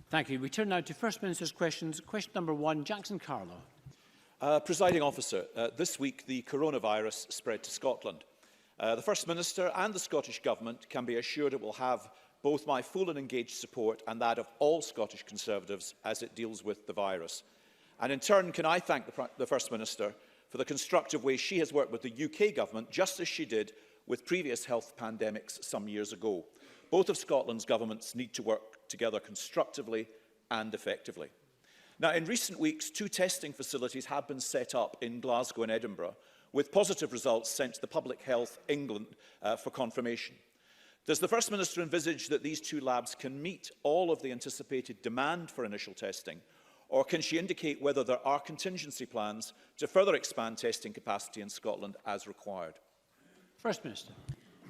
Thank you. We turn now to First Minister's questions. Question number 1, Jackson Carlow. Presiding Officer, this week the coronavirus spread to Scotland. The First Minister and the Scottish Government can be assured it will have both my full and engaged support and that of all Scottish Conservatives as it deals with the virus. And in turn, can I thank the First Minister for the constructive way she has worked with the UK Government, just as she did with previous health pandemics some years ago. Both of Scotland's governments need to work together constructively and effectively. Now, in recent weeks, 2 testing facilities have been set up in Glasgow and Edinburgh, with positive results sent to the Public Health England for confirmation. Does the First Minister envisage that these 2 labs can meet all of the anticipated demand for initial testing, or can she indicate whether there are contingency plans to further expand testing capacity in Scotland as required? First Minister.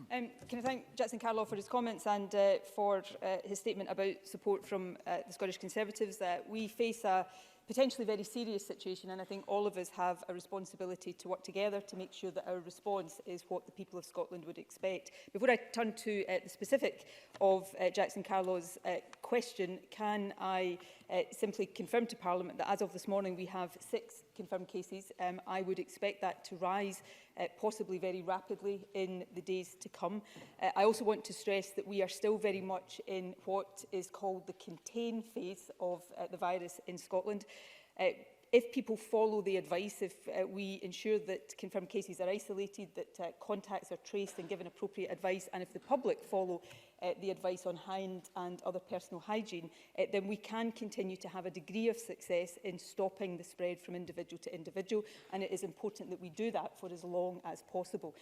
Can I thank Jackson Carlow for his comments and for his statement about support from the Scottish Conservatives. We face a potentially very serious situation, and I think all of us have a responsibility to work together to make sure that our response is what the people of Scotland would expect. Before I turn to the specific of Jackson Carlow's question, can I simply confirm to Parliament that as of this morning we have 6 confirmed cases. I would expect that to rise possibly very rapidly in the days to come. I also want to stress that we are still very much in what is called the contain phase of the virus in Scotland. If people follow the advice, if we ensure that confirmed cases are isolated, that contacts are traced and given appropriate advice, and if the public follow the advice on hand and other personal hygiene, then we can continue to have a degree of success in stopping the spread from individual to individual, and it is important that we do that for as long as possible.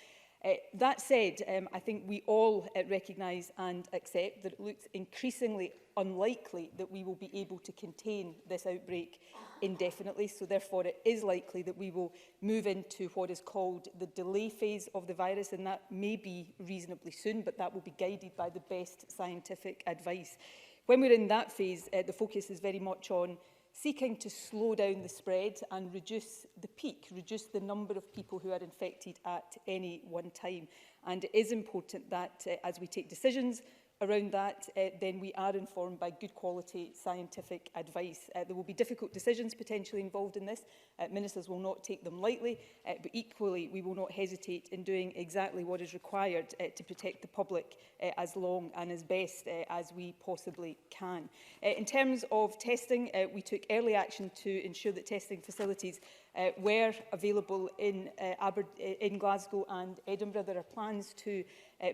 That said, I think we all recognise and accept that it looks increasingly unlikely that we will be able to contain this outbreak indefinitely. So therefore, it is likely that we will move into what is called the delay phase of the virus, and that may be reasonably soon, but that will be guided by the best scientific advice. When we're in that phase, the focus is very much on seeking to slow down the spread and reduce the peak, reduce the number of people who are infected at any one time. And it is important that as we take decisions around that, then we are informed by good quality scientific advice. There will be difficult decisions potentially involved in this. Ministers will not take them lightly, but equally we will not hesitate in doing exactly what is required to protect the public as long and as best as we possibly can. In terms of testing, we took early action to ensure that testing facilities were available in Glasgow and Edinburgh. There are plans to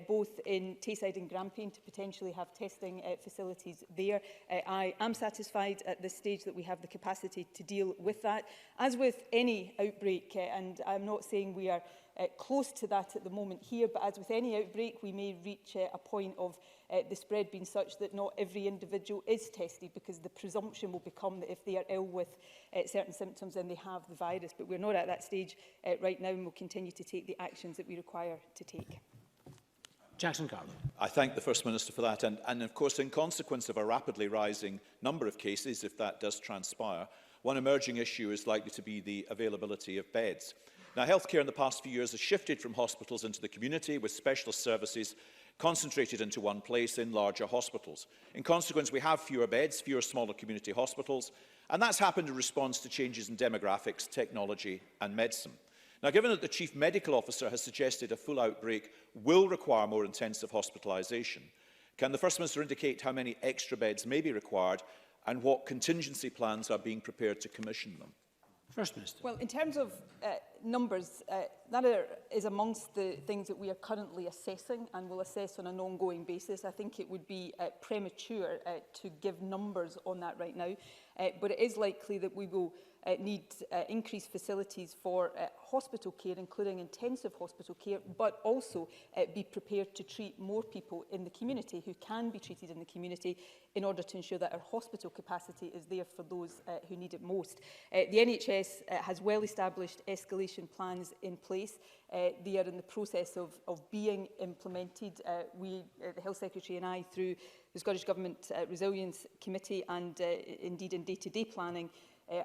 both in Tayside and Grampian to potentially have testing facilities there. I am satisfied at this stage that we have the capacity to deal with that. As with any outbreak, and I'm not saying we are close to that at the moment here, but as with any outbreak, we may reach a point of the spread being such that not every individual is tested, because the presumption will become that if they are ill with certain symptoms, then they have the virus. But we're not at that stage right now, and we'll continue to take the actions that we require to take. Jackson Carlow. I thank the First Minister for that. And of course, in consequence of a rapidly rising number of cases, if that does transpire, one emerging issue is likely to be the availability of beds. Now, healthcare in the past few years has shifted from hospitals into the community, with specialist services concentrated into one place in larger hospitals. In consequence, we have fewer beds, fewer smaller community hospitals, and that's happened in response to changes in demographics, technology and medicine. Now, given that the Chief Medical Officer has suggested a full outbreak will require more intensive hospitalisation, can the First Minister indicate how many extra beds may be required and what contingency plans are being prepared to commission them? First Minister. Well, in terms of numbers, that is amongst the things that we are currently assessing and will assess on an ongoing basis. I think it would be premature to give numbers on that right now, but it is likely that we will need increased facilities for hospital care, including intensive hospital care, but also be prepared to treat more people in the community who can be treated in the community in order to ensure that our hospital capacity is there for those who need it most. The NHS has well-established escalation plans in place. They are in the process of being implemented. The Health Secretary and I, through the Scottish Government Resilience Committee and indeed in day-to-day planning,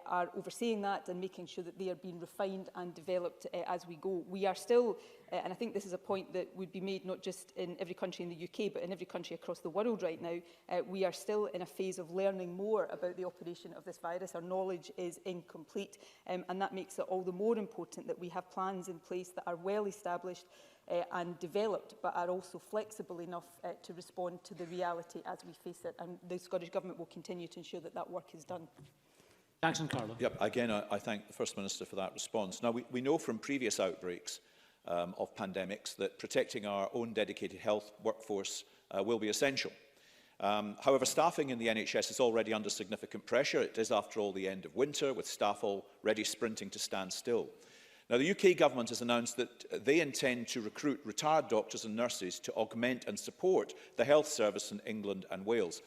are overseeing that and making sure that they are being refined and developed as we go. We are still, and I think this is a point that would be made not just in every country in the UK, but in every country across the world right now, we are still in a phase of learning more about the operation of this virus. Our knowledge is incomplete, and that makes it all the more important that we have plans in place that are well established and developed, but are also flexible enough to respond to the reality as we face it. And the Scottish Government will continue to ensure that that work is done. Jackson Carlo. Yep, again, I thank the First Minister for that response. Now, we know from previous outbreaks of pandemics that protecting our own dedicated health workforce will be essential. However, staffing in the NHS is already under significant pressure. It is, after all, the end of winter, with staff already sprinting to stand still. Now, the UK Government has announced that they intend to recruit retired doctors and nurses to augment and support the health service in England and Wales.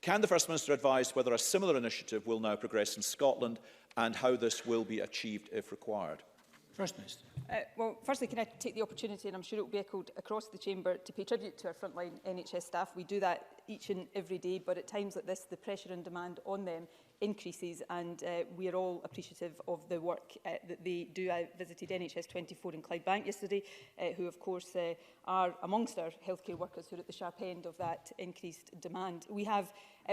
Can the First Minister advise whether a similar initiative will now progress in Scotland and how this will be achieved if required? First Minister. Well, firstly, can I take the opportunity, and I'm sure it will be echoed across the chamber, to pay tribute to our frontline NHS staff. We do that each and every day, but at times like this, the pressure and demand on them increases, and we are all appreciative of the work that they do. I visited NHS 24 in Clydebank yesterday, who of course are amongst our healthcare workers who are at the sharp end of that increased demand. We have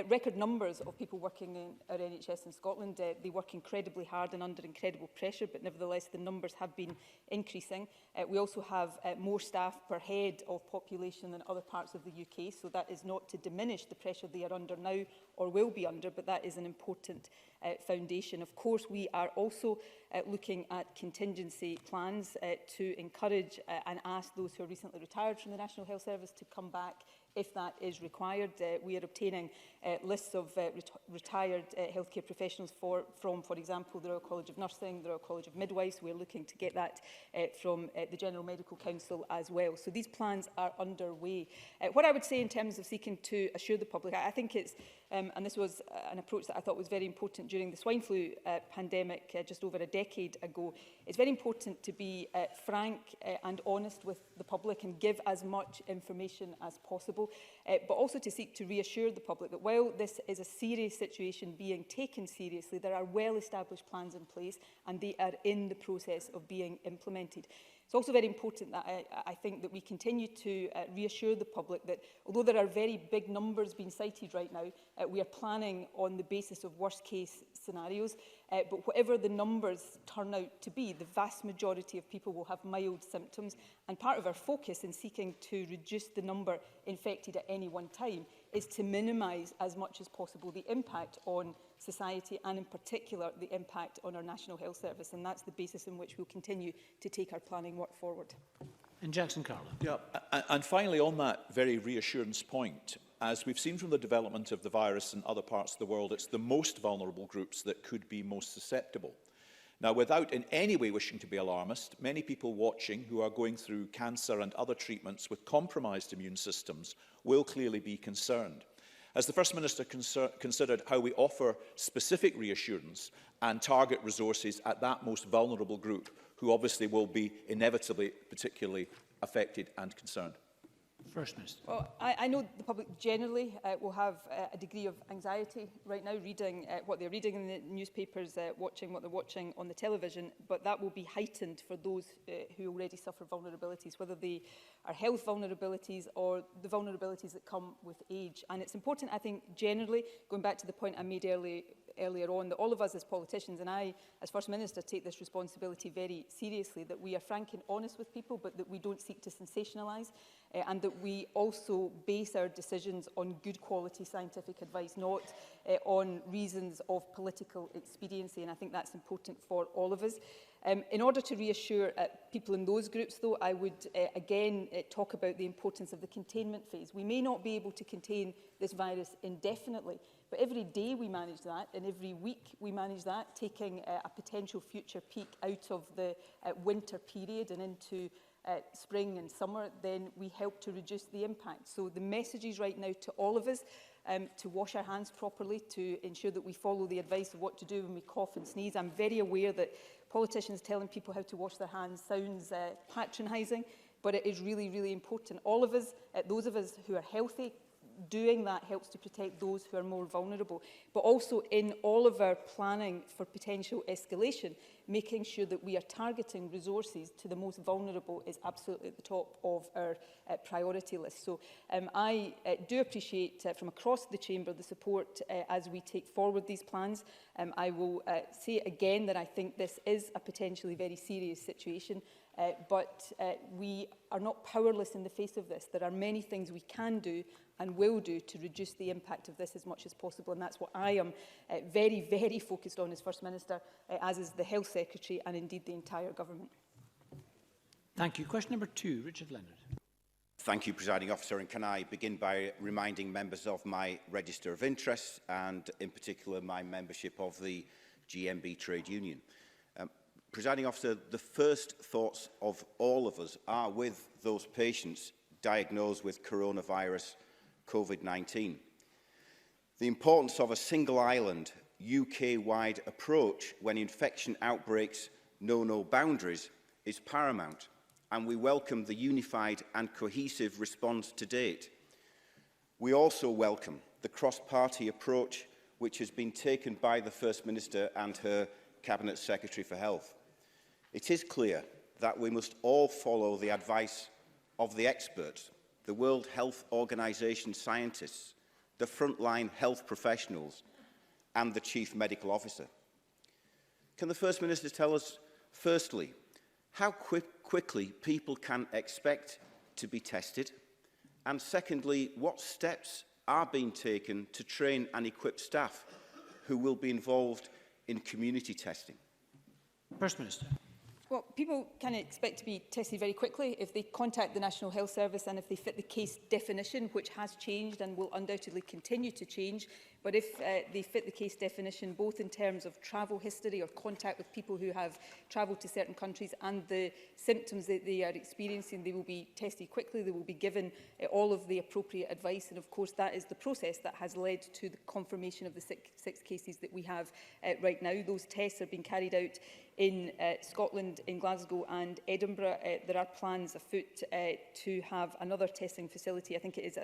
record numbers of people working in our NHS in Scotland. They work incredibly hard and under incredible pressure, but nevertheless the numbers have been increasing. We also have more staff per head of population than other parts of the UK, so that is not to diminish the pressure they are under now or will be under, but that is an important foundation. Of course, we are also looking at contingency plans to encourage and ask those who are recently retired from the National Health Service to come back if that is required. We are obtaining lists of retired healthcare professionals from, for example, the Royal College of Nursing, the Royal College of Midwives. We're looking to get that from the General Medical Council as well. So these plans are underway. What I would say in terms of seeking to assure the public, I think it's, and this was an approach that I thought was very important during the swine flu pandemic just over a decade ago, it's very important to be frank and honest with the public and give as much information as possible, but also to seek to reassure the public that while this is a serious situation being taken seriously, there are well-established plans in place and they are in the process of being implemented. It's also very important that I think that we continue to reassure the public that although there are very big numbers being cited right now, we are planning on the basis of worst-case scenarios. But whatever the numbers turn out to be, the vast majority of people will have mild symptoms. And part of our focus in seeking to reduce the number infected at any one time is to minimise as much as possible the impact on society and in particular the impact on our National Health Service. And that's the basis on which we'll continue to take our planning work forward. And Jackson Carlo. Yeah, and finally, on that very reassurance point, as we've seen from the development of the virus in other parts of the world, it's the most vulnerable groups that could be most susceptible. Now, without in any way wishing to be alarmist, many people watching who are going through cancer and other treatments with compromised immune systems will clearly be concerned. Has the First Minister considered how we offer specific reassurance and target resources at that most vulnerable group, who obviously will be inevitably particularly affected and concerned? First Minister. Well, I know the public generally will have a degree of anxiety right now, reading what they're reading in the newspapers, watching what they're watching on the television, but that will be heightened for those who already suffer vulnerabilities, whether they are health vulnerabilities or the vulnerabilities that come with age. And it's important, I think, generally, going back to the point I made earlier on, that all of us as politicians, and I as First Minister take this responsibility very seriously, that we are frank and honest with people, but that we don't seek to sensationalise, and that we also base our decisions on good quality scientific advice, not on reasons of political expediency, and I think that's important for all of us. In order to reassure people in those groups, though, I would again talk about the importance of the containment phase. We may not be able to contain this virus indefinitely, but every day we manage that, and every week we manage that, taking a potential future peak out of the winter period and into spring and summer, then we help to reduce the impact. So the message is right now to all of us to wash our hands properly, to ensure that we follow the advice of what to do when we cough and sneeze. I'm very aware that politicians telling people how to wash their hands sounds patronising, but it is really, really important. All of us, those of us who are healthy, doing that helps to protect those who are more vulnerable, but also in all of our planning for potential escalation, making sure that we are targeting resources to the most vulnerable is absolutely at the top of our priority list. So I do appreciate from across the Chamber the support as we take forward these plans. I will say again that I think this is a potentially very serious situation, but we are not powerless in the face of this. There are many things we can do and will do to reduce the impact of this as much as possible, and that's what I am very, very focused on as First Minister, as is the Health Secretary and indeed the entire government. Thank you. Question number 2, Richard Leonard. Thank you, Presiding Officer. And can I begin by reminding members of my register of interests and, in particular, my membership of the GMB Trade Union. Presiding Officer, the first thoughts of all of us are with those patients diagnosed with coronavirus COVID-19. The importance of a single island, UK-wide approach when infection outbreaks know no boundaries is paramount, and we welcome the unified and cohesive response to date. We also welcome the cross-party approach which has been taken by the First Minister and her Cabinet Secretary for Health. It is clear that we must all follow the advice of the experts, the World Health Organization scientists, the frontline health professionals and the Chief Medical Officer. Can the First Minister tell us, firstly, how quickly people can expect to be tested? And secondly, what steps are being taken to train and equip staff who will be involved in community testing? First Minister. Well, people can expect to be tested very quickly if they contact the National Health Service and if they fit the case definition, which has changed and will undoubtedly continue to change. But if they fit the case definition, both in terms of travel history or contact with people who have travelled to certain countries and the symptoms that they are experiencing, they will be tested quickly, they will be given all of the appropriate advice. And of course, that is the process that has led to the confirmation of the six cases that we have right now. Those tests are being carried out in Scotland, in Glasgow and Edinburgh. There are plans afoot to have another testing facility. I think it is,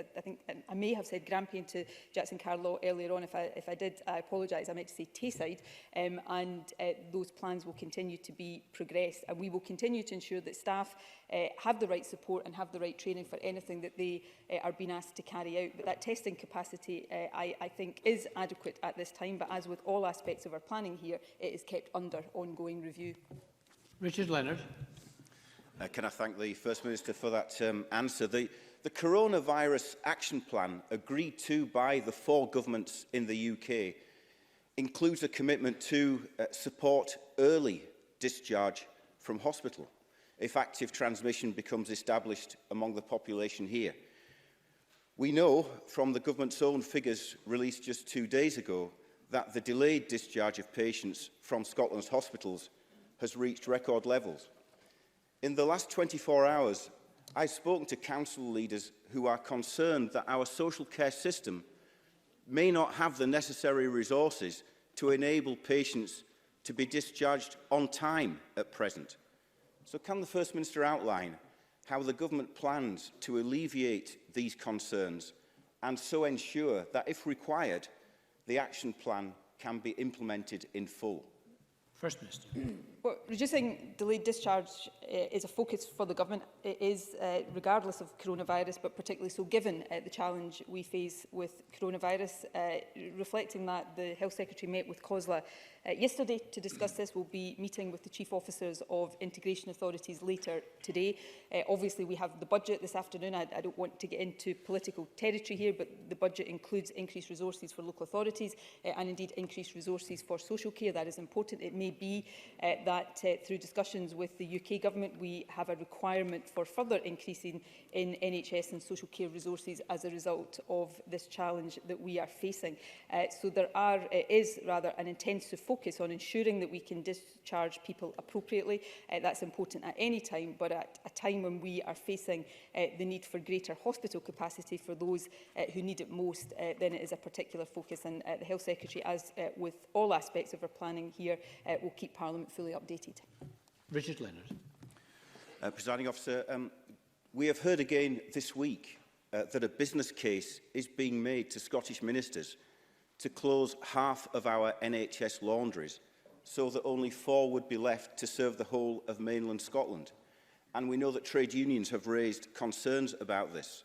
I may have said Grampian to Jackson Carlaw earlier on. If I did, I apologise. I meant to say Tayside. And those plans will continue to be progressed. And we will continue to ensure that staff have the right support and have the right training for anything that they are being asked to carry out. But that testing capacity, I think, is adequate at this time. But as with all aspects of our planning here, it is kept under ongoing review. Richard Leonard. Can I thank the First Minister for that answer? The Coronavirus Action Plan, agreed to by the 4 governments in the UK, includes a commitment to support early discharge from hospital if active transmission becomes established among the population here. We know from the government's own figures released just 2 days ago that the delayed discharge of patients from Scotland's hospitals has reached record levels. In the last 24 hours, I've spoken to council leaders who are concerned that our social care system may not have the necessary resources to enable patients to be discharged on time at present. So can the First Minister outline how the government plans to alleviate these concerns and so ensure that, if required, the action plan can be implemented in full? First Minister. Well, reducing delayed discharge is a focus for the government. It is regardless of coronavirus, but particularly so given the challenge we face with coronavirus. Reflecting that, the Health Secretary met with COSLA yesterday to discuss this. We'll be meeting with the Chief Officers of Integration Authorities later today. Obviously, we have the budget this afternoon. I don't want to get into political territory here, but the budget includes increased resources for local authorities and indeed increased resources for social care. That is important. It may be that through discussions with the UK Government, we have a requirement for further increasing in NHS and social care resources as a result of this challenge that we are facing. So there is rather an intensive focus on ensuring that we can discharge people appropriately. That's important at any time, but at a time when we are facing the need for greater hospital capacity for those who need it most, then it is a particular focus. And the Health Secretary, as with all aspects of our planning here, will keep Parliament fully updated. Richard Leonard. Presiding Officer, we have heard again this week that a business case is being made to Scottish ministers to close half of our NHS laundries so that only 4 would be left to serve the whole of mainland Scotland. And we know that trade unions have raised concerns about this.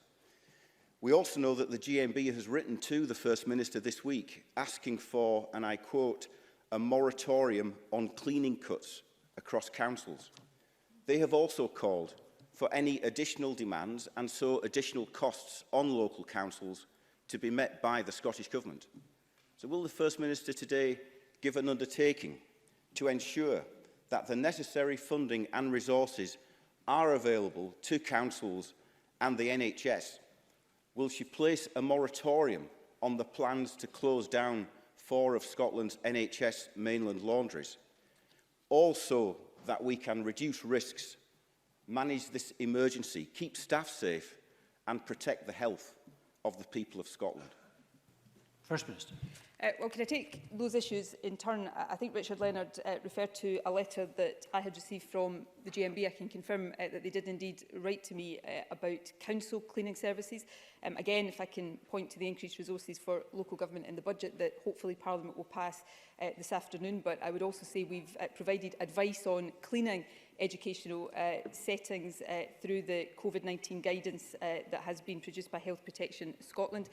We also know that the GMB has written to the First Minister this week asking for, and I quote, a moratorium on cleaning cuts across councils. They have also called for any additional demands and so additional costs on local councils to be met by the Scottish Government. So will the First Minister today give an undertaking to ensure that the necessary funding and resources are available to councils and the NHS? Will she place a moratorium on the plans to close down 4 of Scotland's NHS mainland laundries? Also, that we can reduce risks, manage this emergency, keep staff safe and protect the health of the people of Scotland. First Minister. Well, can I take those issues in turn? I think Richard Leonard referred to a letter that I had received from the GMB. I can confirm that they did indeed write to me about council cleaning services. Again, if I can point to the increased resources for local government in the budget that hopefully Parliament will pass this afternoon, but I would also say we've provided advice on cleaning educational settings through the COVID-19 guidance that has been produced by Health Protection Scotland.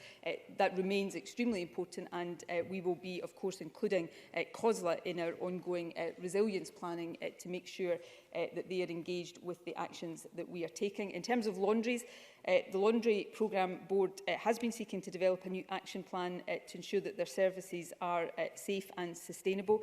That remains extremely important, and we will be, of course, including COSLA in our ongoing resilience planning to make sure that they are engaged with the actions that we are taking. In terms of laundries, the Laundry Programme Board has been seeking to develop a new action plan to ensure that their services are safe and sustainable.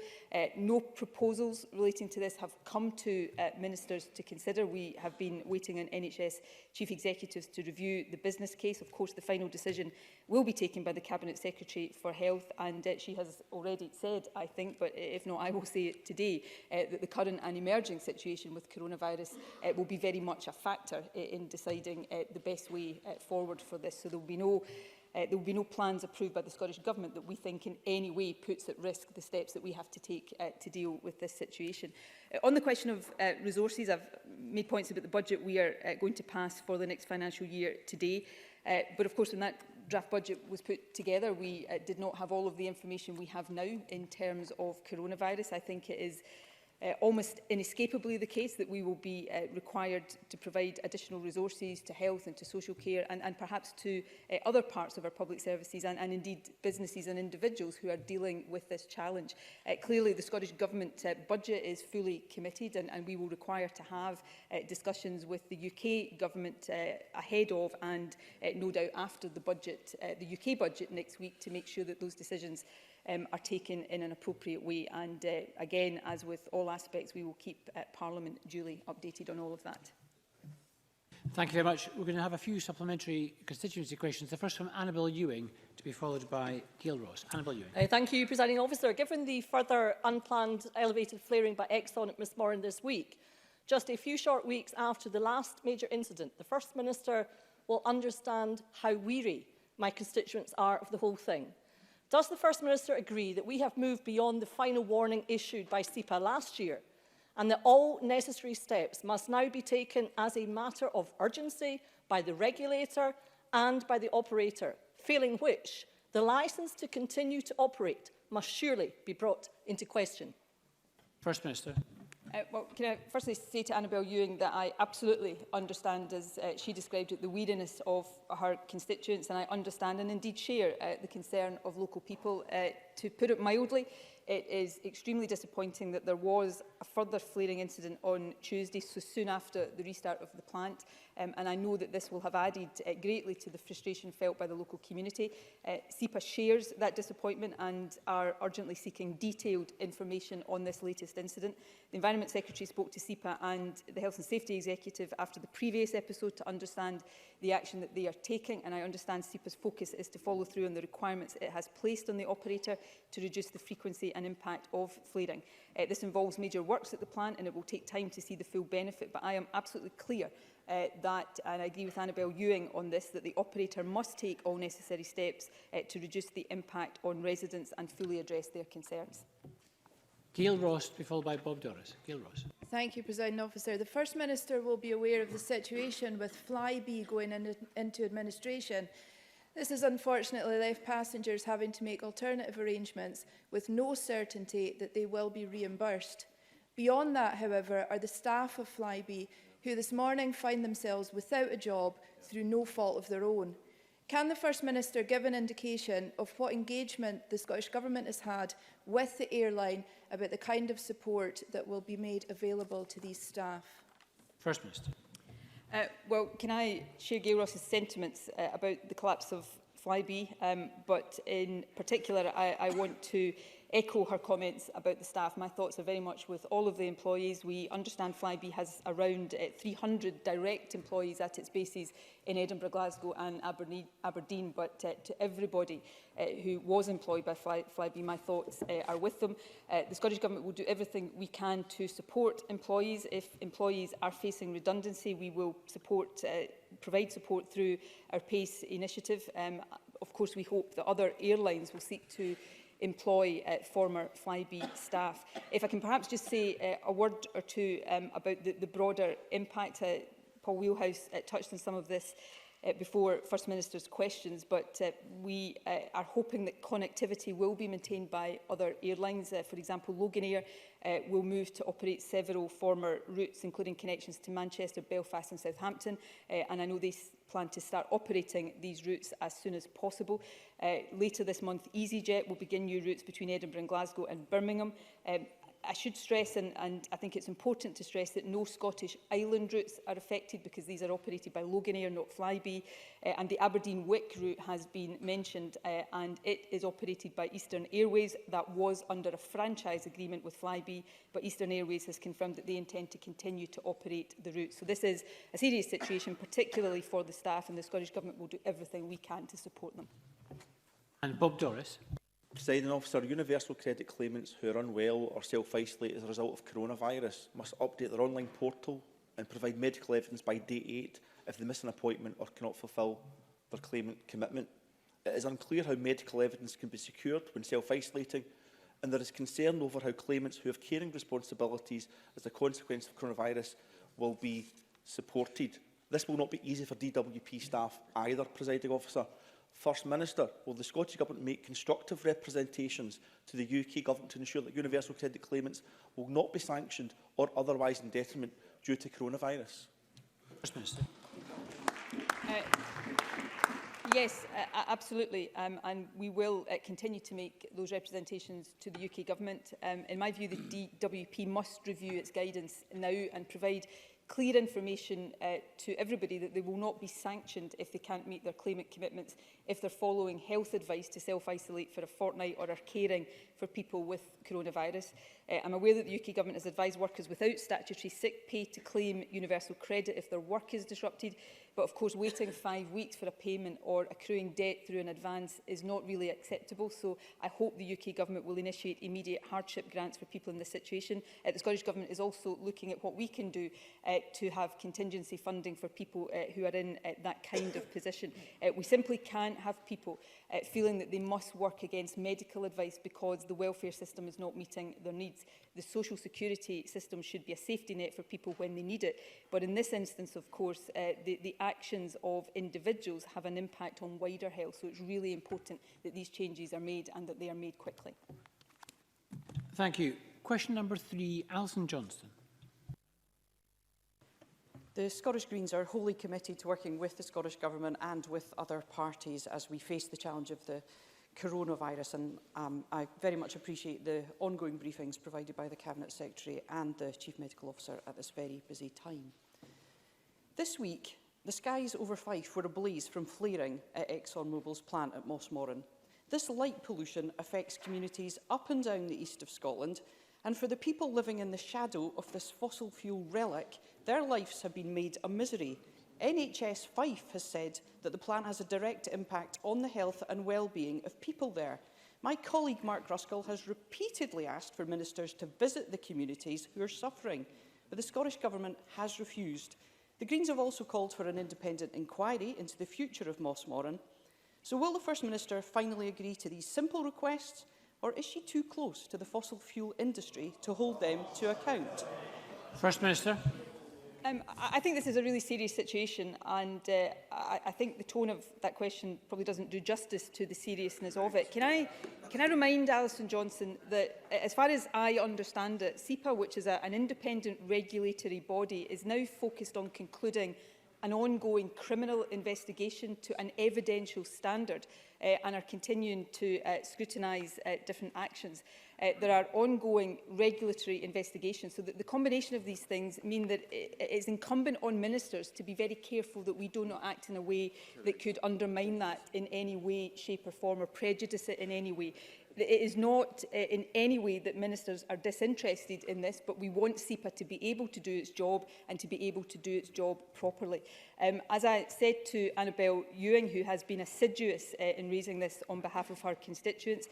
No proposals relating to this have come to ministers to consider. We have been waiting on NHS Chief Executives to review the business case. Of course, the final decision will be taken by the Cabinet Secretary for Health, and she has already said, I think, but if not, I will say it today, that the current and emerging situation with coronavirus will be very much a factor in deciding the best way forward for this. So there will be no plans approved by the Scottish Government that we think in any way puts at risk the steps that we have to take to deal with this situation. On the question of resources, I've made points about the budget we are going to pass for the next financial year today. But of course, when that draft budget was put together, we did not have all of the information we have now in terms of coronavirus. I think it is almost inescapably the case that we will be required to provide additional resources to health and to social care and perhaps to other parts of our public services and indeed businesses and individuals who are dealing with this challenge. Clearly, the Scottish Government budget is fully committed and we will require to have discussions with the UK Government ahead of and no doubt after the budget, the UK budget next week, to make sure that those decisions are taken in an appropriate way. And again, as with all aspects, we will keep Parliament duly updated on all of that. Thank you very much. We're going to have a few supplementary constituency questions. The first from Annabel Ewing, to be followed by Gail Ross. Annabel Ewing. Thank you, Presiding Officer. Given the further unplanned elevated flaring by Exxon at Mismoran this week, just a few short weeks after the last major incident, the First Minister will understand how weary my constituents are of the whole thing. Does the First Minister agree that we have moved beyond the final warning issued by SEPA last year and that all necessary steps must now be taken as a matter of urgency by the regulator and by the operator, failing which the licence to continue to operate must surely be brought into question? First Minister. Well, can I firstly say to Annabel Ewing that I absolutely understand, as she described it, the weariness of her constituents, and I understand and indeed share the concern of local people. To put it mildly, it is extremely disappointing that there was a further flaring incident on Tuesday, so soon after the restart of the plant, and I know that this will have added greatly to the frustration felt by the local community. SEPA shares that disappointment and are urgently seeking detailed information on this latest incident. The Environment Secretary spoke to SEPA and the Health and Safety Executive after the previous episode to understand the action that they are taking, and I understand SEPA's focus is to follow through on the requirements it has placed on the operator to reduce the frequency and impact of flaring. This involves major works at the plant and it will take time to see the full benefit, but I am absolutely clear that, and I agree with Annabel Ewing on this, that the operator must take all necessary steps to reduce the impact on residents and fully address their concerns. Gail Ross, to be followed by Bob Doris. Gail Ross. Thank you, Presiding Officer. The First Minister will be aware of the situation with Flybe going into administration. This has unfortunately left passengers having to make alternative arrangements with no certainty that they will be reimbursed. Beyond that, however, are the staff of Flybe who this morning find themselves without a job through no fault of their own. Can the First Minister give an indication of what engagement the Scottish Government has had with the airline about the kind of support that will be made available to these staff? First Minister. Well, can I share Gail Ross's sentiments about the collapse of Flybe, but in particular I want to echo her comments about the staff. My thoughts are very much with all of the employees. We understand Flybe has around 300 direct employees at its bases in Edinburgh, Glasgow and Aberdeen, but to everybody who was employed by Flybe, my thoughts are with them. The Scottish Government will do everything we can to support employees. If employees are facing redundancy, we will provide support through our PACE initiative. Of course, we hope that other airlines will seek to employ former Flybe staff. If I can perhaps just say a word or two about the broader impact. Paul Wheelhouse touched on some of this before First Minister's questions, but we are hoping that connectivity will be maintained by other airlines. For example, Loganair will move to operate several former routes, including connections to Manchester, Belfast and Southampton, and I know they plan to start operating these routes as soon as possible. Later this month, EasyJet will begin new routes between Edinburgh and Glasgow and Birmingham. I should stress, and I think it's important to stress, that no Scottish island routes are affected because these are operated by Loganair, not Flybe. And the Aberdeen-Wick route has been mentioned, and it is operated by Eastern Airways. That was under a franchise agreement with Flybe, but Eastern Airways has confirmed that they intend to continue to operate the route. So this is a serious situation, particularly for the staff, and the Scottish Government will do everything we can to support them. And Bob Doris. Presiding Officer, universal credit claimants who are unwell or self-isolate as a result of coronavirus must update their online portal and provide medical evidence by day 8 if they miss an appointment or cannot fulfil their claimant commitment. It is unclear how medical evidence can be secured when self-isolating, and there is concern over how claimants who have caring responsibilities as a consequence of coronavirus will be supported. This will not be easy for DWP staff either, Presiding Officer. First Minister, will the Scottish Government make constructive representations to the UK Government to ensure that universal credit claimants will not be sanctioned or otherwise in detriment due to coronavirus? First Minister. Yes, absolutely, and we will continue to make those representations to the UK Government. In my view, the DWP must review its guidance now and provide clear information to everybody that they will not be sanctioned if they can't meet their claimant commitments, if they're following health advice to self-isolate for a fortnight or are caring for people with coronavirus. I'm aware that the UK Government has advised workers without statutory sick pay to claim universal credit if their work is disrupted, but of course waiting 5 weeks for a payment or accruing debt through an advance is not really acceptable. So I hope the UK Government will initiate immediate hardship grants for people in this situation. The Scottish Government is also looking at what we can do to have contingency funding for people who are in that kind of position. We simply can't have people feeling that they must work against medical advice because the welfare system is not meeting their needs. The social security system should be a safety net for people when they need it. But in this instance, of course, the actions of individuals have an impact on wider health. So it's really important that these changes are made and that they are made quickly. Thank you. Question number 3, Alison Johnston. The Scottish Greens are wholly committed to working with the Scottish Government and with other parties as we face the challenge of the coronavirus, and I very much appreciate the ongoing briefings provided by the Cabinet Secretary and the Chief Medical Officer at this very busy time. This week, the skies over Fife were ablaze from flaring at ExxonMobil's plant at Mossmorran. This light pollution affects communities up and down the east of Scotland, and for the people living in the shadow of this fossil fuel relic, their lives have been made a misery. NHS Fife has said that the plant has a direct impact on the health and well-being of people there. My colleague Mark Ruskell has repeatedly asked for ministers to visit the communities who are suffering, but the Scottish Government has refused. The Greens have also called for an independent inquiry into the future of Mossmorran. So will the First Minister finally agree to these simple requests, or is she too close to the fossil fuel industry to hold them to account? First Minister. I think this is a really serious situation, and I think the tone of that question probably doesn't do justice to the seriousness of it. Can I remind Alison Johnson that, as far as I understand it, SEPA, which is an independent regulatory body, is now focused on concluding an ongoing criminal investigation to an evidential standard and are continuing to scrutinise different actions. There are ongoing regulatory investigations, so that the combination of these things mean that it is incumbent on ministers to be very careful that we do not act in a way that could undermine that in any way, shape or form, or prejudice it in any way. It is not in any way that ministers are disinterested in this, but we want SEPA to be able to do its job and to be able to do its job properly. As I said to Annabel Ewing, who has been assiduous in raising this on behalf of her constituents,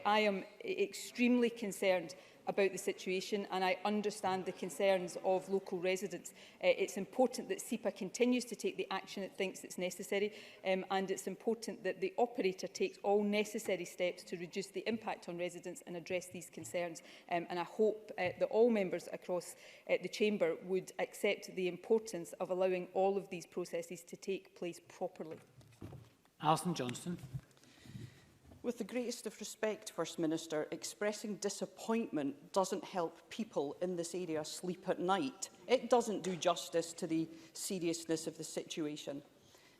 I am extremely concerned about the situation, and I understand the concerns of local residents. It's important that SEPA continues to take the action it thinks it's necessary, and it's important that the operator takes all necessary steps to reduce the impact on residents and address these concerns. And I hope that all members across the chamber would accept the importance of allowing all of these processes to take place properly. Alison Johnson. With the greatest of respect, First Minister, expressing disappointment doesn't help people in this area sleep at night. It doesn't do justice to the seriousness of the situation.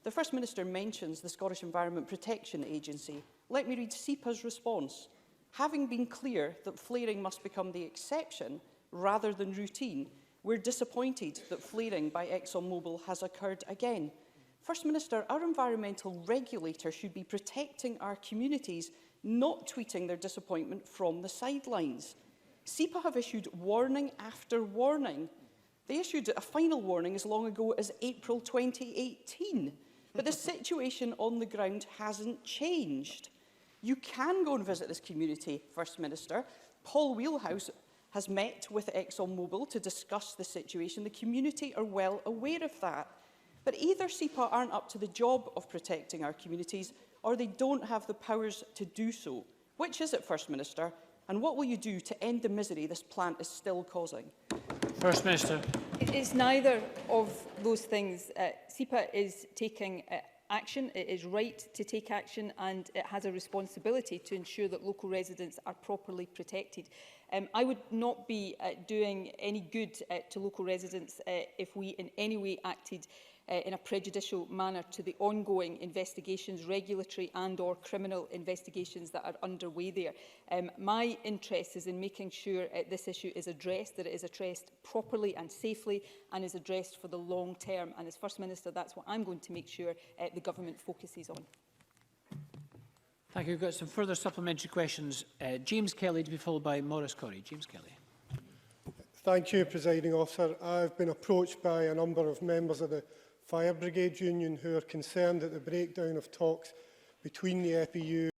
The First Minister mentions the Scottish Environment Protection Agency. Let me read SEPA's response. Having been clear that flaring must become the exception rather than routine, we're disappointed that flaring by ExxonMobil has occurred again. First Minister, our environmental regulator should be protecting our communities, not tweeting their disappointment from the sidelines. SEPA have issued warning after warning. They issued a final warning as long ago as April 2018. But the situation on the ground hasn't changed. You can go and visit this community, First Minister. Paul Wheelhouse has met with ExxonMobil to discuss the situation. The community are well aware of that. But either SEPA aren't up to the job of protecting our communities, or they don't have the powers to do so. Which is it, First Minister? And what will you do to end the misery this plant is still causing? First Minister. It's neither of those things. SEPA is taking action. It is right to take action, and it has a responsibility to ensure that local residents are properly protected. I would not be doing any good to local residents if we in any way acted in a prejudicial manner to the ongoing investigations, regulatory and/or criminal investigations that are underway there. My interest is in making sure this issue is addressed, that it is addressed properly and safely, and is addressed for the long term. And as First Minister, that's what I'm going to make sure the government focuses on. Thank you. We've got some further supplementary questions. James Kelly to be followed by Maurice Corrie. James Kelly. Thank you, Presiding Officer. I've been approached by a number of members of the Fire Brigade Union who are concerned at the breakdown of talks between the FBU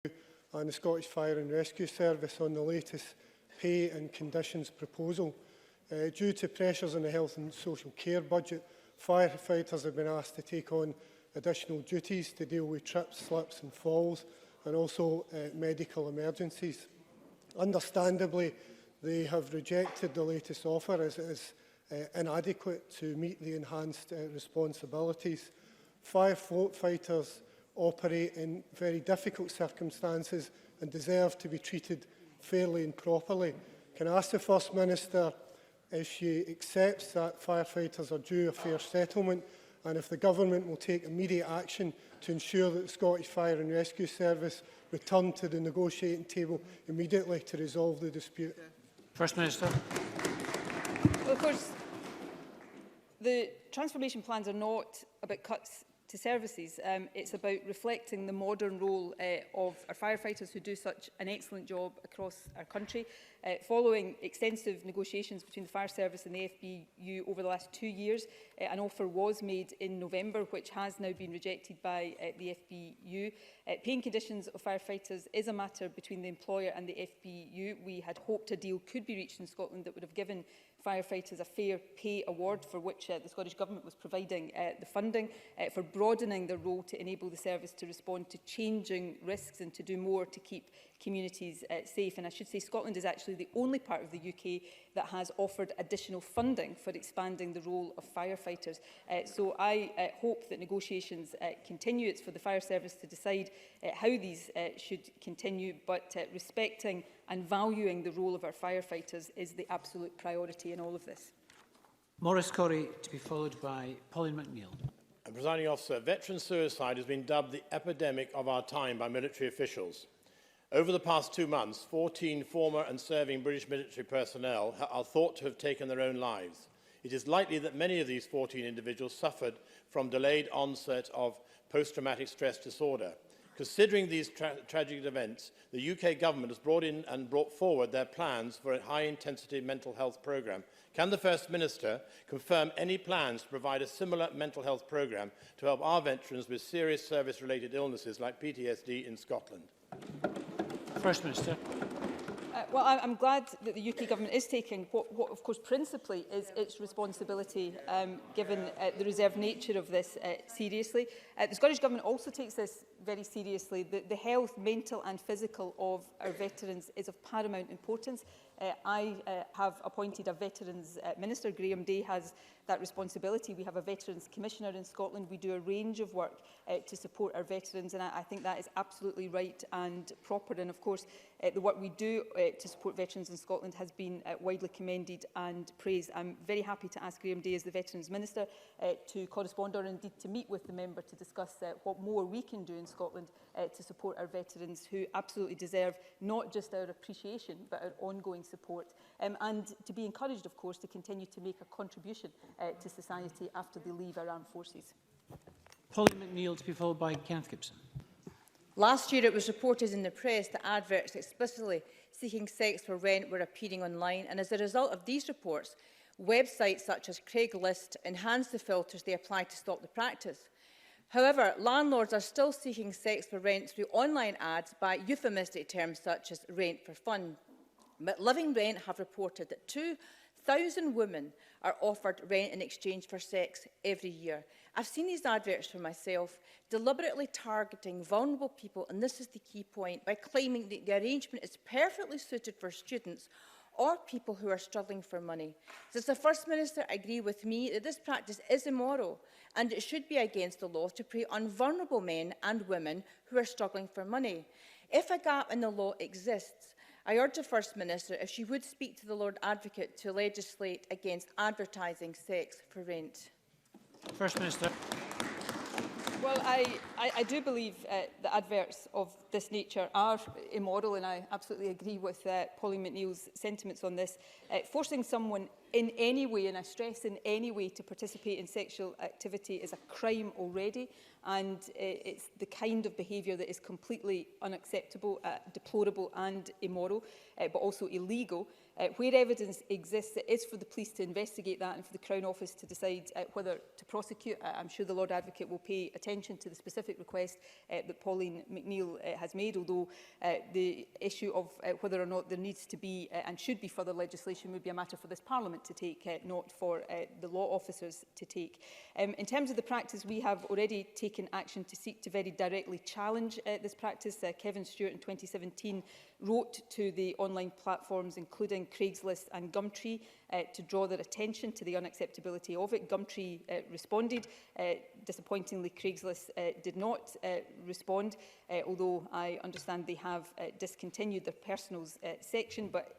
and the Scottish Fire and Rescue Service on the latest pay and conditions proposal. Due to pressures on the health and social care budget, firefighters have been asked to take on additional duties to deal with trips, slips and falls, and also medical emergencies. Understandably, they have rejected the latest offer as it is inadequate to meet the enhanced responsibilities. Firefighters operate in very difficult circumstances and deserve to be treated fairly and properly. Can I ask the First Minister if she accepts that firefighters are due a fair settlement, and if the Government will take immediate action to ensure that the Scottish Fire and Rescue Service return to the negotiating table immediately to resolve the dispute? First Minister. Well, of course, the transformation plans are not about cuts to services. It's about reflecting the modern role of our firefighters who do such an excellent job across our country. Following extensive negotiations between the Fire Service and the FBU over the last 2 years, an offer was made in November, which has now been rejected by the FBU. Paying conditions of firefighters is a matter between the employer and the FBU. We had hoped a deal could be reached in Scotland that would have given firefighters a fair pay award, for which the Scottish Government was providing the funding, for broadening their role to enable the service to respond to changing risks and to do more to keep communities safe. And I should say Scotland is actually the only part of the UK that has offered additional funding for expanding the role of firefighters. So I hope that negotiations continue. It's for the fire service to decide how these should continue, but respecting and valuing the role of our firefighters is the absolute priority in all of this. Maurice Corrie, to be followed by Pauline McNeill. Presiding Officer, veteran suicide has been dubbed the epidemic of our time by military officials. Over the past 2 months, 14 former and serving British military personnel are thought to have taken their own lives. It is likely that many of these 14 individuals suffered from delayed onset of post-traumatic stress disorder. Considering these tragic events, the UK government has brought forward their plans for a high-intensity mental health programme. Can the First Minister confirm any plans to provide a similar mental health programme to help our veterans with serious service-related illnesses like PTSD in Scotland? First Minister. Well, I'm glad that the UK Government is taking what of course, principally is its responsibility, given the reserved nature of this, seriously. The Scottish Government also takes this very seriously. The health, mental and physical of our veterans is of paramount importance. I have appointed a Veterans Minister. Graham Day has that responsibility. We have a Veterans Commissioner in Scotland. We do a range of work to support our veterans, and I think that is absolutely right and proper. And of course, the work we do to support veterans in Scotland has been widely commended and praised. I'm very happy to ask Graham Day, as the Veterans Minister, to correspond or indeed to meet with the member to discuss what more we can do in Scotland to support our veterans, who absolutely deserve not just our appreciation but our ongoing support, and to be encouraged, of course, to continue to make a contribution to society after they leave our armed forces. Pauline McNeill, to be followed by Kenneth Gibson. Last year it was reported in the press that adverts explicitly seeking sex for rent were appearing online, and as a result of these reports, websites such as Craigslist enhanced the filters they apply to stop the practice. However, landlords are still seeking sex for rent through online ads by euphemistic terms such as rent for fun. But Living Rent have reported that 2,000 women are offered rent in exchange for sex every year. I've seen these adverts for myself, deliberately targeting vulnerable people, and this is the key point, by claiming that the arrangement is perfectly suited for students or people who are struggling for money. Does the First Minister agree with me that this practice is immoral and it should be against the law to prey on vulnerable men and women who are struggling for money? If a gap in the law exists, I urge the First Minister if she would speak to the Lord Advocate to legislate against advertising sex for rent. First Minister. Well, I do believe that adverts of this nature are immoral, and I absolutely agree with Pauline McNeill's sentiments on this. Forcing someone in any way, and I stress in any way, to participate in sexual activity is a crime already, and it's the kind of behaviour that is completely unacceptable, deplorable and immoral, but also illegal. Where evidence exists, it is for the police to investigate that and for the Crown Office to decide whether to prosecute. I'm sure the Lord Advocate will pay attention to the specific request that Pauline McNeill has made, although the issue of whether or not there needs to be and should be further legislation would be a matter for this Parliament to take, not for the law officers to take. In terms of the practice, we have already taken action to seek to very directly challenge this practice. Kevin Stewart in 2017 wrote to the online platforms, including Craigslist and Gumtree, to draw their attention to the unacceptability of it. Gumtree responded. Disappointingly, Craigslist did not respond, although I understand they have discontinued their personals section. But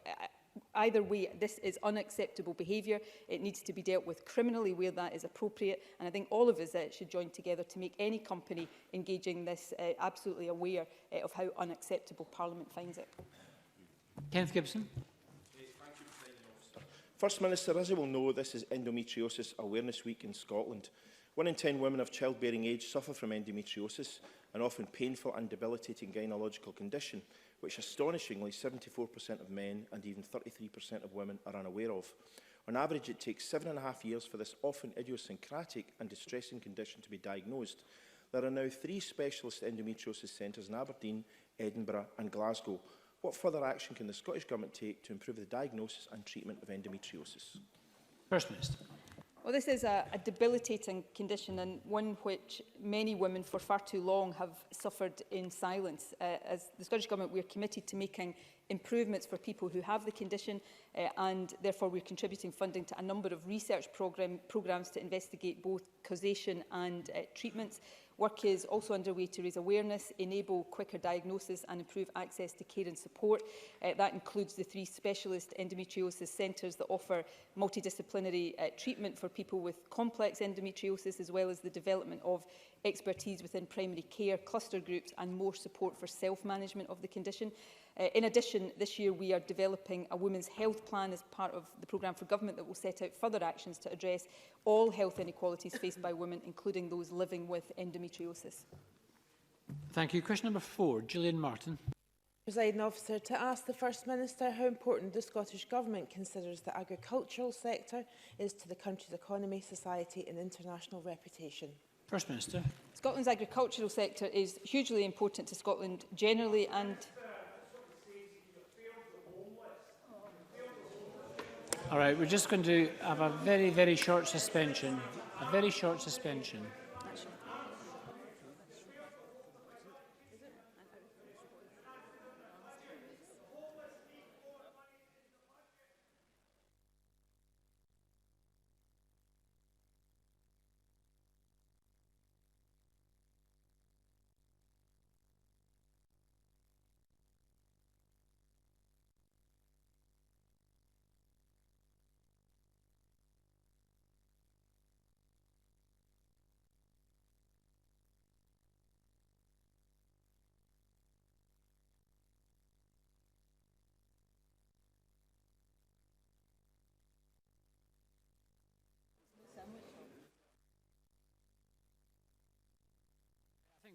either way, this is unacceptable behaviour. It needs to be dealt with criminally where that is appropriate. And I think all of us should join together to make any company engaging in this absolutely aware of how unacceptable Parliament finds it. Kenneth Gibson. First Minister, as you will know, this is Endometriosis Awareness Week in Scotland. 1 in 10 women of childbearing age suffer from endometriosis, an often painful and debilitating gynecological condition, which astonishingly 74% of men and even 33% of women are unaware of. On average, it takes 7.5 years for this often idiosyncratic and distressing condition to be diagnosed. There are now 3 specialist endometriosis centres in Aberdeen, Edinburgh and Glasgow. What further action can the Scottish Government take to improve the diagnosis and treatment of endometriosis? First Minister. Well, this is a debilitating condition and one which many women for far too long have suffered in silence. As the Scottish Government, we are committed to making improvements for people who have the condition and therefore we're contributing funding to a number of research programmes to investigate both causation and treatments. Work is also underway to raise awareness, enable quicker diagnosis and improve access to care and support. That includes the 3 specialist endometriosis centres that offer multidisciplinary treatment for people with complex endometriosis, as well as the development of expertise within primary care, cluster groups and more support for self-management of the condition. In addition, this year we are developing a women's health plan as part of the programme for government that will set out further actions to address all health inequalities faced by women, including those living with endometriosis. Thank you. Question number 4, Gillian Martin. Presiding Officer, to ask the First Minister how important the Scottish Government considers the agricultural sector is to the country's economy, society and international reputation. First Minister. Scotland's agricultural sector is hugely important to Scotland generally and All right, we're just going to have a very, very short suspension. A very short suspension.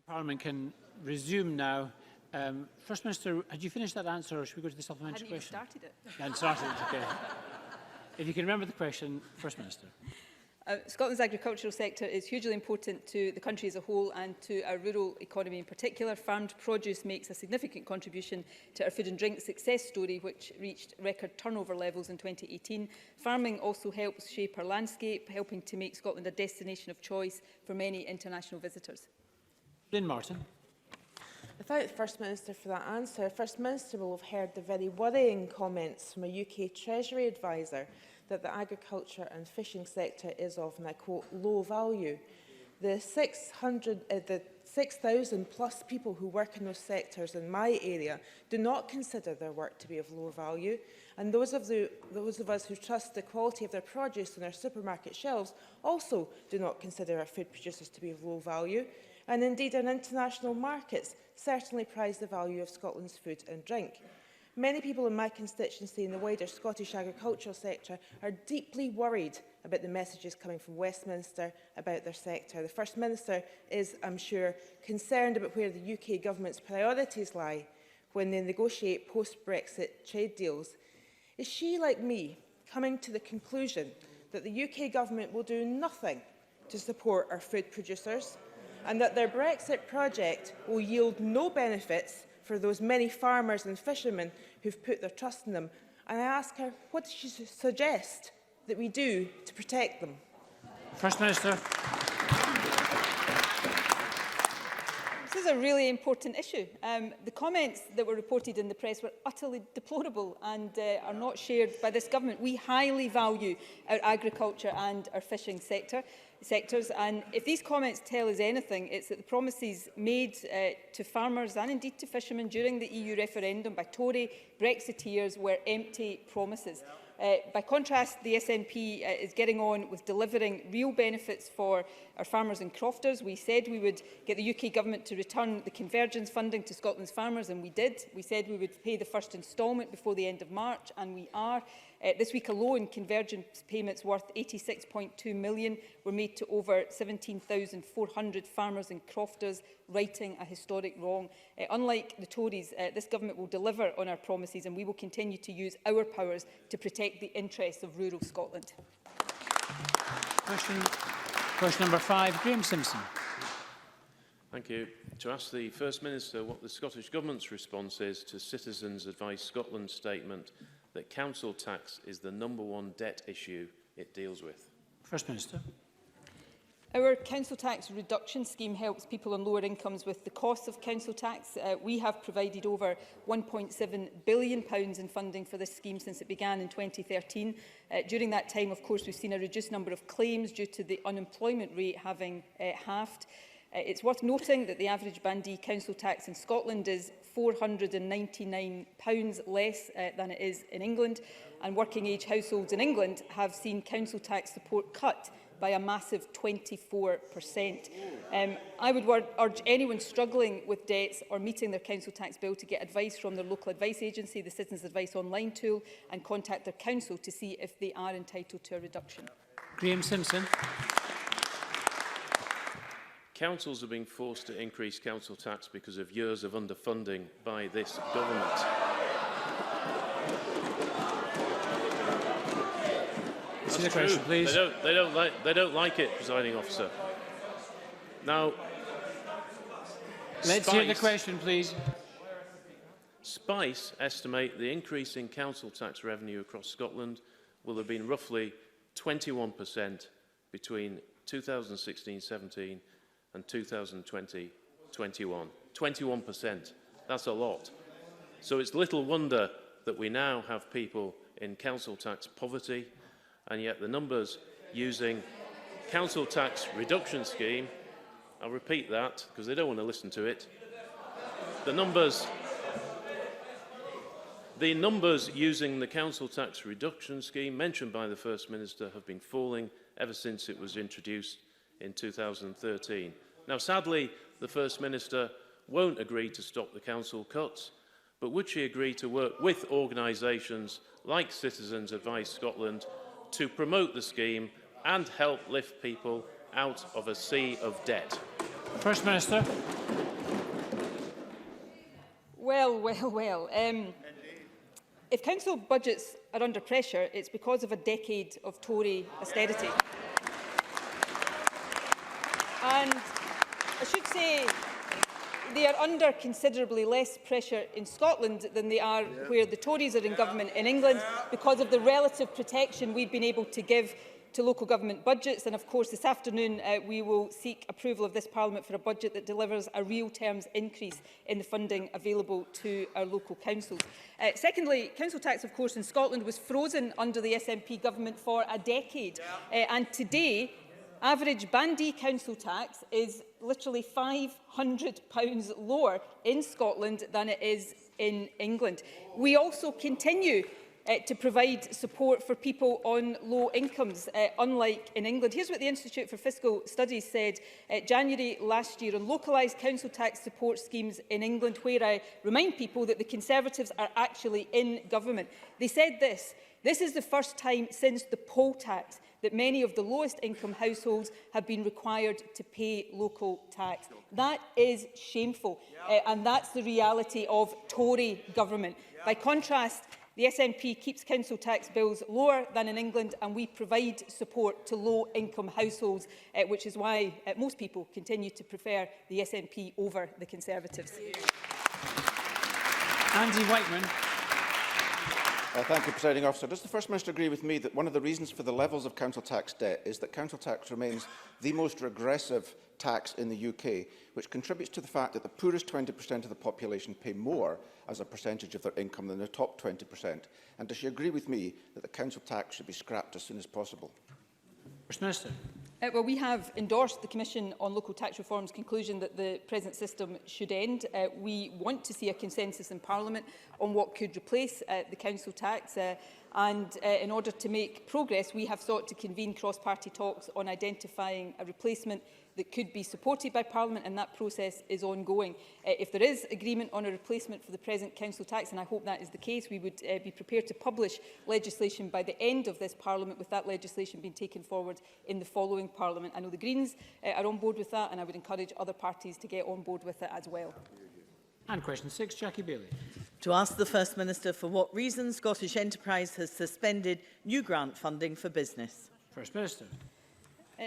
Parliament can resume now. First Minister, had you finished that answer or should we go to the supplementary question? I hadn't even started it. You hadn't started it, okay. If you can remember the question, First Minister. Scotland's agricultural sector is hugely important to the country as a whole and to our rural economy in particular. Farmed produce makes a significant contribution to our food and drink success story, which reached record turnover levels in 2018. Farming also helps shape our landscape, helping to make Scotland a destination of choice for many international visitors. Lynn Martin. I thank the First Minister for that answer. The First Minister will have heard the very worrying comments from a UK Treasury advisor that the agriculture and fishing sector is of, and I quote, low value. The 6,000 plus people who work in those sectors in my area do not consider their work to be of low value, and those of us who trust the quality of their produce on our supermarket shelves also do not consider our food producers to be of low value. And indeed, in international markets, certainly prize the value of Scotland's food and drink. Many people in my constituency and the wider Scottish agricultural sector are deeply worried about the messages coming from Westminster about their sector. The First Minister is, I'm sure, concerned about where the UK Government's priorities lie when they negotiate post-Brexit trade deals. Is she, like me, coming to the conclusion that the UK Government will do nothing to support our food producers, and that their Brexit project will yield no benefits for those many farmers and fishermen who've put their trust in them? And I ask her, what does she suggest that we do to protect them? First Minister. This is a really important issue. The comments that were reported in the press were utterly deplorable and are not shared by this government. We highly value our agriculture and our fishing sectors, and if these comments tell us anything, it's that the promises made to farmers and indeed to fishermen during the EU referendum by Tory Brexiteers were empty promises. By contrast, the SNP is getting on with delivering real benefits for our farmers and crofters. We said we would get the UK Government to return the convergence funding to Scotland's farmers, and we did. We said we would pay the first instalment before the end of March, and we are. This week alone, convergence payments worth £86.2 million were made to over 17,400 farmers and crofters, righting a historic wrong. Unlike the Tories, this government will deliver on our promises, and we will continue to use our powers to protect the interests of rural Scotland. Question number 5, Graham Simpson. Thank you. To ask the First Minister what the Scottish Government's response is to Citizens Advice Scotland's statement that council tax is the #1 debt issue it deals with. First Minister. Our council tax reduction scheme helps people on lower incomes with the cost of council tax. We have provided over £1.7 billion in funding for this scheme since it began in 2013. During that time, of course, we've seen a reduced number of claims due to the unemployment rate having halved. It's worth noting that the average Bandee council tax in Scotland is £499 less than it is in England, and working age households in England have seen council tax support cut by a massive 24%. I would urge anyone struggling with debts or meeting their council tax bill to get advice from their local advice agency, the Citizens Advice online tool, and contact their council to see if they are entitled to a reduction. Graham Simpson. Councils are being forced to increase council tax because of years of underfunding by this government. Answer the question, please. They don't like it, Presiding Officer. Now, let's hear the question, please. Spice estimate the increase in council tax revenue across Scotland will have been roughly 21% between 2016-17 and 2020-21. 21%. That's a lot. So it's little wonder that we now have people in council tax poverty, and yet the numbers using council tax reduction scheme, I'll repeat that because they don't want to listen to it, the numbers using the council tax reduction scheme mentioned by the First Minister have been falling ever since it was introduced in 2013. Now, sadly, the First Minister won't agree to stop the council cuts, but would she agree to work with organisations like Citizens Advice Scotland to promote the scheme and help lift people out of a sea of debt? First Minister. Well. If council budgets are under pressure, it's because of a decade of Tory austerity. And I should say they are under considerably less pressure in Scotland than they are where the Tories are in government in England because of the relative protection we've been able to give to local government budgets. And of course, this afternoon we will seek approval of this Parliament for a budget that delivers a real terms increase in the funding available to our local councils. Secondly, council tax, of course, in Scotland was frozen under the SNP government for a decade. And today, average Bandee council tax is literally £500 lower in Scotland than it is in England. We also continue to provide support for people on low incomes, unlike in England. Here's what the Institute for Fiscal Studies said January last year on localised council tax support schemes in England, where I remind people that the Conservatives are actually in government. They said this: "This is the first time since the poll tax that many of the lowest income households have been required to pay local tax." That is shameful, and that's the reality of Tory government. By contrast, the SNP keeps council tax bills lower than in England, and we provide support to low-income households, which is why most people continue to prefer the SNP over the Conservatives. Andy Whiteman. Thank you, Presiding Officer. Does the First Minister agree with me that one of the reasons for the levels of council tax debt is that council tax remains the most regressive tax in the UK, which contributes to the fact that the poorest 20% of the population pay more as a percentage of their income than the top 20%? And does she agree with me that the council tax should be scrapped as soon as possible? First Minister. Well, we have endorsed the Commission on Local Tax Reform's conclusion that the present system should end. We want to see a consensus in Parliament on what could replace the council tax. And in order to make progress, we have sought to convene cross-party talks on identifying a replacement that could be supported by Parliament, and that process is ongoing. If there is agreement on a replacement for the present council tax, and I hope that is the case, we would be prepared to publish legislation by the end of this Parliament, with that legislation being taken forward in the following Parliament. I know the Greens are on board with that, and I would encourage other parties to get on board with it as well. And question 6, Jackie Bailey. To ask the First Minister for what reason Scottish Enterprise has suspended new grant funding for business. First Minister.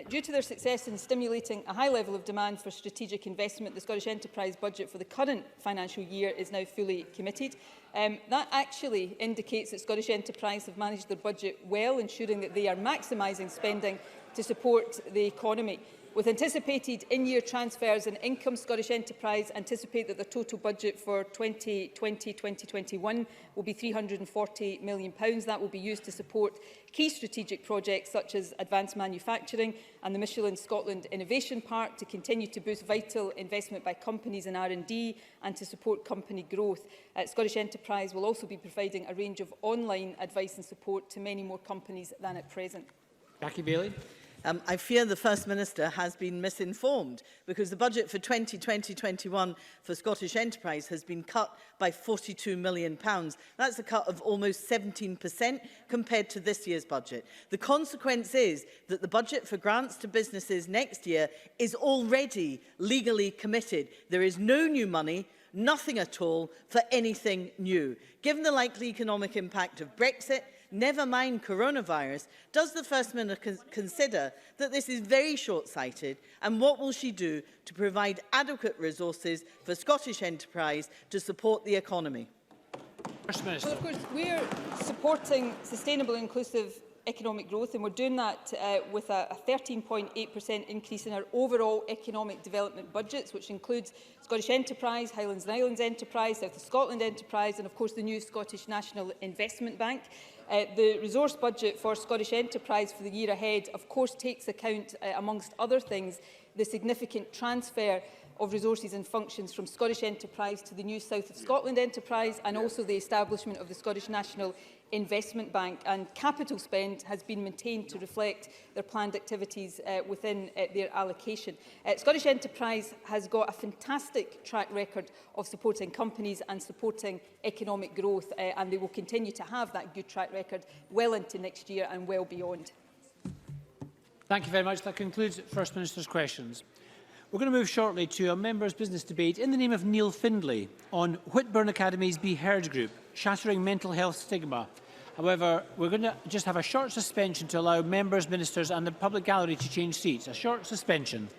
Due to their success in stimulating a high level of demand for strategic investment, the Scottish Enterprise budget for the current financial year is now fully committed. That actually indicates that Scottish Enterprise have managed their budget well, ensuring that they are maximising spending to support the economy. With anticipated in-year transfers and income, Scottish Enterprise anticipate that the total budget for 2020-2021 will be £340 million. That will be used to support key strategic projects such as advanced manufacturing and the Michelin Scotland Innovation Park, to continue to boost vital investment by companies in R&D and to support company growth. Scottish Enterprise will also be providing a range of online advice and support to many more companies than at present. Jackie Bailey. I fear the First Minister has been misinformed, because the budget for 2020-21 for Scottish Enterprise has been cut by £42 million. That's a cut of almost 17% compared to this year's budget. The consequence is that the budget for grants to businesses next year is already legally committed. There is no new money, nothing at all for anything new. Given the likely economic impact of Brexit, never mind coronavirus, does the First Minister consider that this is very short-sighted, and what will she do to provide adequate resources for Scottish Enterprise to support the economy? First Minister. Well, of course, we're supporting sustainable and inclusive economic growth, and we're doing that with a 13.8% increase in our overall economic development budgets, which includes Scottish Enterprise, Highlands and Islands Enterprise, South of Scotland Enterprise, and of course the new Scottish National Investment Bank. The resource budget for Scottish Enterprise for the year ahead, of course, takes account, amongst other things, the significant transfer of resources and functions from Scottish Enterprise to the new South of Scotland Enterprise, and also the establishment of the Scottish National Investment Bank. And capital spend has been maintained to reflect their planned activities within their allocation. Scottish Enterprise has got a fantastic track record of supporting companies and supporting economic growth, and they will continue to have that good track record well into next year and well beyond. Thank you very much. That concludes First Minister's questions. We're going to move shortly to a members' business debate in the name of Neil Findlay on Whitburn Academy's Be Heard group, shattering mental health stigma. However, we're going to just have a short suspension to allow members, ministers and the public gallery to change seats. A short suspension.